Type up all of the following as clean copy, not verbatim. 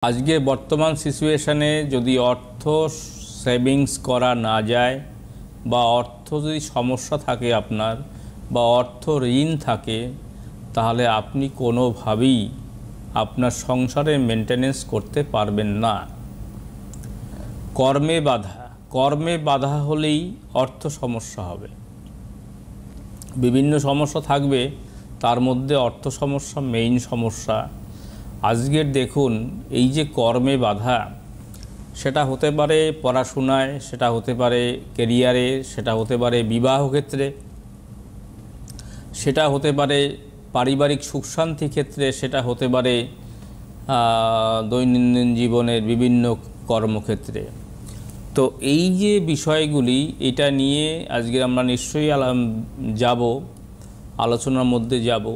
আজকে বর্তমান সিচুয়েশনে যদি অর্থ সেভিংস করা না যায় বা অর্থ যদি সমস্যা থাকে আপনার বা অর্থ ঋণ থাকে, তাহলে আপনি কোনোভাবেই আপনার সংসারে মেনটেনেন্স করতে পারবেন না। কর্মে বাধা হলেই অর্থ সমস্যা হবে। বিভিন্ন সমস্যা থাকবে, তার মধ্যে অর্থ সমস্যা মেইন সমস্যা। আজকের দেখুন, এই যে কর্মে বাধা, সেটা হতে পারে পড়াশোনায়, সেটা হতে পারে ক্যারিয়ারে, সেটা হতে পারে বিবাহ ক্ষেত্রে, সেটা হতে পারে পারিবারিক সুখ শান্তি ক্ষেত্রে, সেটা হতে পারে দৈনন্দিন জীবনের বিভিন্ন কর্মক্ষেত্রে। তো এই যে বিষয়গুলি, এটা নিয়ে আজকে আমরা নিশ্চয়ই আলোচনার মধ্যে যাব।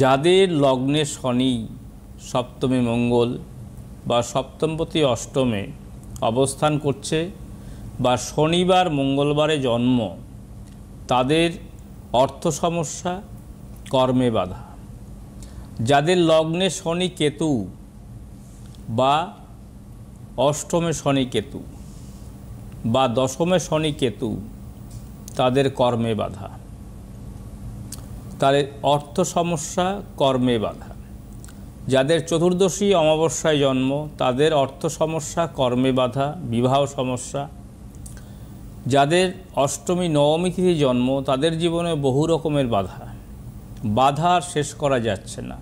যাদের লগ্নে শনি সপ্তমে মঙ্গল বা সপ্তমপতি অষ্টমে অবস্থান করছে বা শনিবার মঙ্গলবারে জন্ম, তাদের অর্থ সমস্যা, কর্মে বাধা। যাদের লগ্নে শনি কেতু বা অষ্টমে শনি কেতু বা দশমে শনি কেতু, তাদের কর্মে বাধা, তাদের অর্থ সমস্যা, কর্মে বাধা। যাদের চতুর্দশী অমাবস্যায় জন্ম, তাদের অর্থ সমস্যা, কর্মে বাধা, বিবাহ সমস্যা। যাদের অষ্টমী নবমী তিথি জন্ম, তাদের জীবনে বহু রকমের বাধা শেষ করা যাচ্ছে না।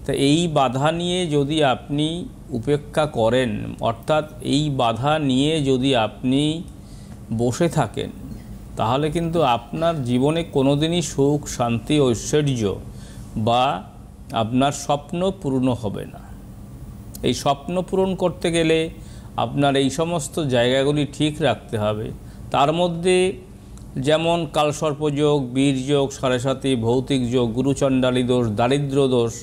তো এই বাধা নিয়ে যদি আপনি উপেক্ষা করেন, অর্থাৎ এই বাধা নিয়ে যদি আপনি বসে থাকেন, তাহলে কিন্তু আপনার জীবনে কোনোদিনই সুখ শান্তি ঐশ্বর্য বা আপনার স্বপ্ন পূর্ণ হবে না। এই স্বপ্ন পূরণ করতে গেলে আপনার এই সমস্ত জায়গাগুলি ঠিক রাখতে হবে। তার মধ্যে যেমন কালসর্পযোগ, বীরযোগ, সাড়ে ভৌতিক যোগ, গুরুচণ্ডালী দোষ, দারিদ্র দোষ,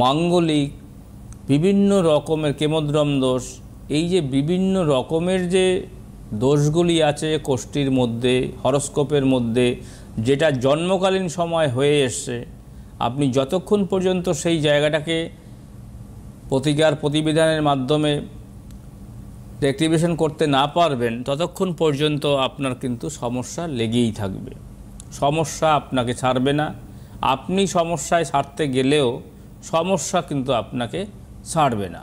মাঙ্গলিক, বিভিন্ন রকমের কেমদ্রম দোষ, এই যে বিভিন্ন রকমের যে দোষগুলি আছে কোষ্ঠীর মধ্যে, হরস্কোপের মধ্যে, যেটা জন্মকালীন সময় হয়ে এসছে, আপনি যতক্ষণ পর্যন্ত সেই জায়গাটাকে প্রতিকার প্রতিবিধানের মাধ্যমে অ্যাক্টিভেশন করতে না পারবেন, ততক্ষণ পর্যন্ত আপনার কিন্তু সমস্যা লেগেই থাকবে। সমস্যা আপনাকে ছাড়বে না। আপনি সমস্যায় ছাড়তে গেলেও সমস্যা কিন্তু আপনাকে ছাড়বে না।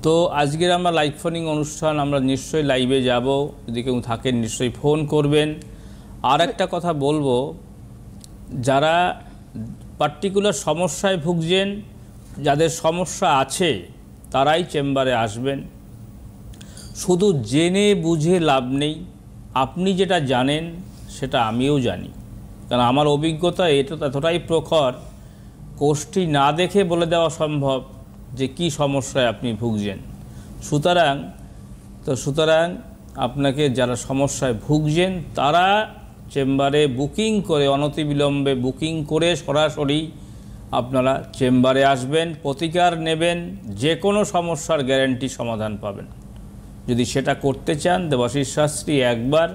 তো আজকের আমরা লাইভ ফোনিং অনুষ্ঠান, আমরা নিশ্চয়ই লাইভে যাব। যদি কেউ থাকেন নিশ্চয়ই ফোন করবেন। আর একটা কথা বলবো, যারা পার্টিকুলার সমস্যায় ভুগছেন, যাদের সমস্যা আছে, তারাই চেম্বারে আসবেন। শুধু জেনে বুঝে লাভ নেই। আপনি যেটা জানেন সেটা আমিও জানি, কারণ আমার অভিজ্ঞতা এতটাই প্রখর, কোষ্ঠী না দেখে বলে দেওয়া সম্ভব যে কি সমস্যায় আপনি ভুগছেন। সুতরাং আপনাকে যারা সমস্যায় ভুগছেন, তারা চেম্বারে বুকিং করে, অনতিবিলম্বে বুকিং করে সরাসরি আপনারা চেম্বারে আসবেন, প্রতিকার নেবেন, যে কোনো সমস্যার গ্যারান্টি সমাধান পাবেন। যদি সেটা করতে চান, দেবাশিস শাস্ত্রী একবার,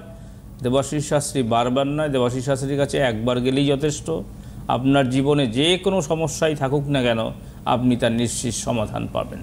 দেবাশিস শাস্ত্রী বারবার নয়, দেবাশিস শাস্ত্রীর কাছে একবার গেলেই যথেষ্ট। আপনার জীবনে যে কোনো সমস্যাই থাকুক না কেন, আপনি তার নিশ্চিত সমাধান পাবেন।